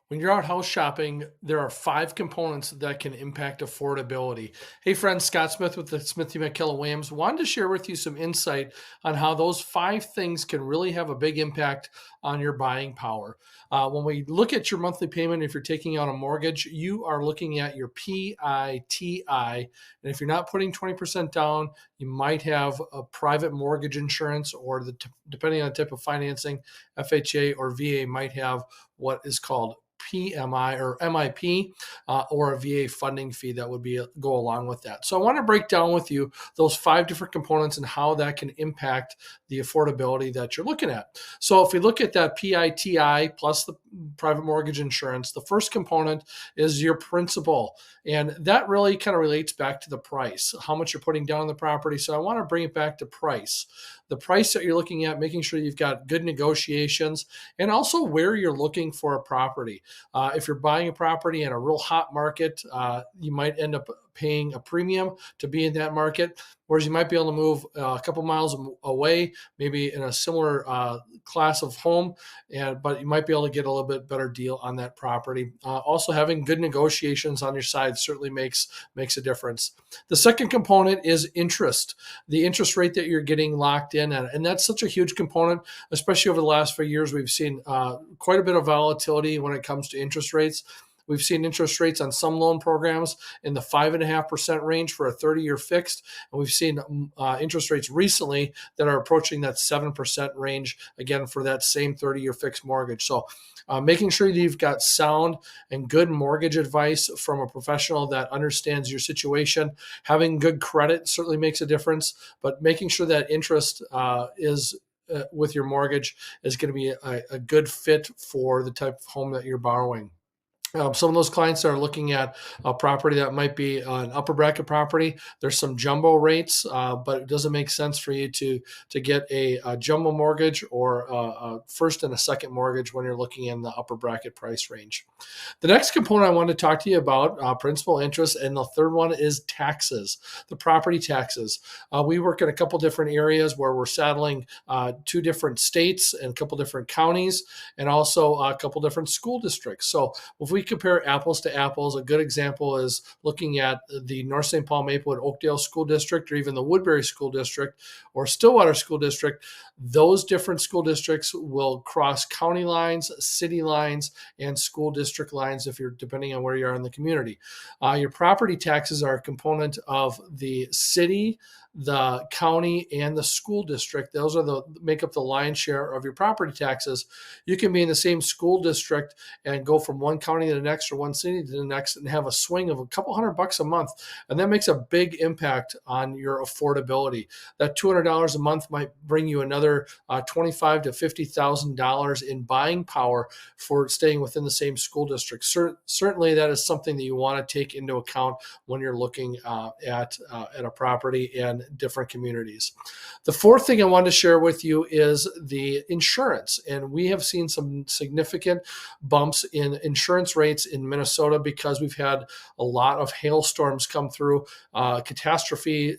When you're out house shopping, there are five components that can impact affordability. Hey, friends, Scott Smith with the Smithy McKellar Williams wanted to share with you some insight on how those five things can really have a big impact on your buying power. When we look at your monthly payment, if you're taking out a mortgage, you are looking at your PITI. And if you're not putting 20% down, you might have a private mortgage insurance, or depending on the type of financing, FHA or VA might have what is called PMI or MIP, or a VA funding fee that would go along with that. So I want to break down with you those five different components and how that can impact the affordability that you're looking at. So if we look at that PITI plus the private mortgage insurance, the first component is your principal. And that really kind of relates back to the price, how much you're putting down on the property. So I want to bring it back to price. The price that you're looking at, making sure you've got good negotiations, and also where you're looking for a property. If you're buying a property in a real hot market, you might end up paying a premium to be in that market, whereas you might be able to move a couple miles away, maybe in a similar class of home, but you might be able to get a little bit better deal on that property. Also, having good negotiations on your side certainly makes a difference. The second component is interest, the interest rate that you're getting locked in, and that's such a huge component, especially over the last few years. We've seen quite a bit of volatility when it comes to interest rates. We've seen interest rates on some loan programs in the 5.5% range for a 30-year fixed. And we've seen interest rates recently that are approaching that 7% range, again, for that same 30-year fixed mortgage. So making sure that you've got sound and good mortgage advice from a professional that understands your situation. Having good credit certainly makes a difference, but making sure that interest is with your mortgage is going to be a good fit for the type of home that you're borrowing. Some of those clients that are looking at a property that might be an upper bracket property, there's some jumbo rates, but it doesn't make sense for you to get a jumbo mortgage or a first and a second mortgage when you're looking in the upper bracket price range. The next component I want to talk to you about, principal, interest, and the third one is taxes, the property taxes. We work in a couple different areas where we're saddling two different states and a couple different counties, and also a couple different school districts. So if we compare apples to apples, a good example is looking at the North St. Paul, Maplewood, Oakdale School District, or even the Woodbury School District or Stillwater School District. Those different school districts will cross county lines, city lines, and school district lines if you're depending on where you are in the community. Your property taxes are a component of the city, the county, and the school district. Those are make up the lion's share of your property taxes. You can be in the same school district and go from one county to the next or one city to the next and have a swing of a couple $100 a month. And that makes a big impact on your affordability. That $200 a month might bring you another $25,000 to $50,000 in buying power for staying within the same school district. Certainly that is something that you want to take into account when you're looking at a property and different communities. The fourth thing I wanted to share with you is the insurance. And we have seen some significant bumps in insurance rates in Minnesota because we've had a lot of hailstorms come through, catastrophe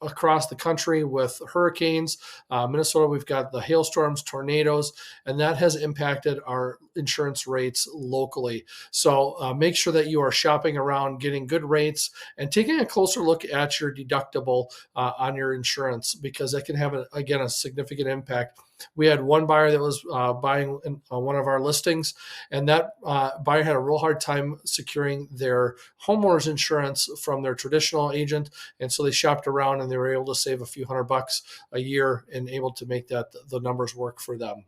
across the country with hurricanes. Minnesota, we've got the hailstorms, tornadoes, and that has impacted our insurance rates locally. So make sure that you are shopping around, getting good rates, and taking a closer look at your deductible on your insurance, because that can have, a significant impact. We had one buyer that was buying one of our listings, and that buyer had a real hard time securing their homeowner's insurance from their traditional agent. And so they shopped around and they were able to save a few $100 a year and able to make the numbers work for them.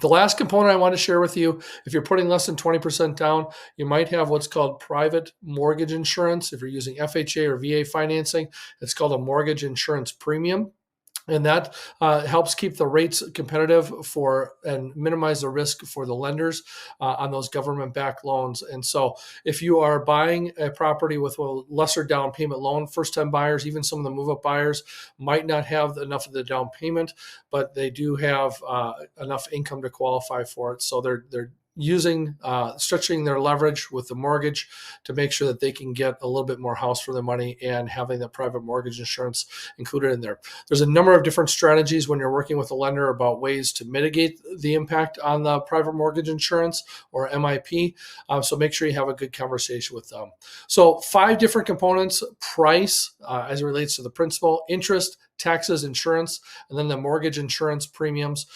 The last component I want to share with you, if you're putting less than 20% down, you might have what's called private mortgage insurance. If you're using FHA or VA financing, it's called a mortgage insurance premium. And that helps keep the rates competitive and minimize the risk for the lenders on those government-backed loans. And so if you are buying a property with a lesser down payment loan, first-time buyers, even some of the move-up buyers might not have enough of the down payment, but they do have enough income to qualify for it. So they're stretching their leverage with the mortgage to make sure that they can get a little bit more house for their money, and having the private mortgage insurance included in there. There's a number of different strategies when you're working with a lender about ways to mitigate the impact on the private mortgage insurance, or MIP. So make sure you have a good conversation with them. So 5 different components: price, as it relates to the principal, interest, taxes, insurance, and then the mortgage insurance premiums,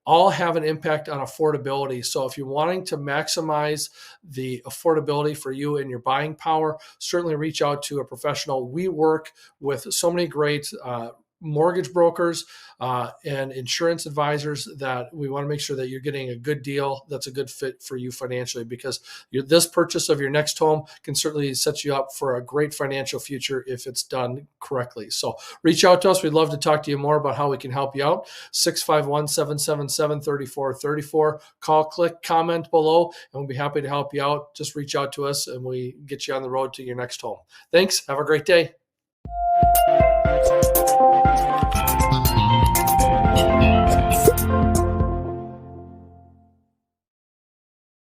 all have an impact on affordability. So if you're wanting to maximize the affordability for you and your buying power, certainly reach out to a professional. We work with so many great mortgage brokers and insurance advisors that we want to make sure that you're getting a good deal that's a good fit for you financially, because this purchase of your next home can certainly set you up for a great financial future if it's done correctly. So reach out to us. We'd love to talk to you more about how we can help you out. 651-777-3434. Call, click, comment below, and we'll be happy to help you out. Just reach out to us and we get you on the road to your next home. Thanks. Have a great day.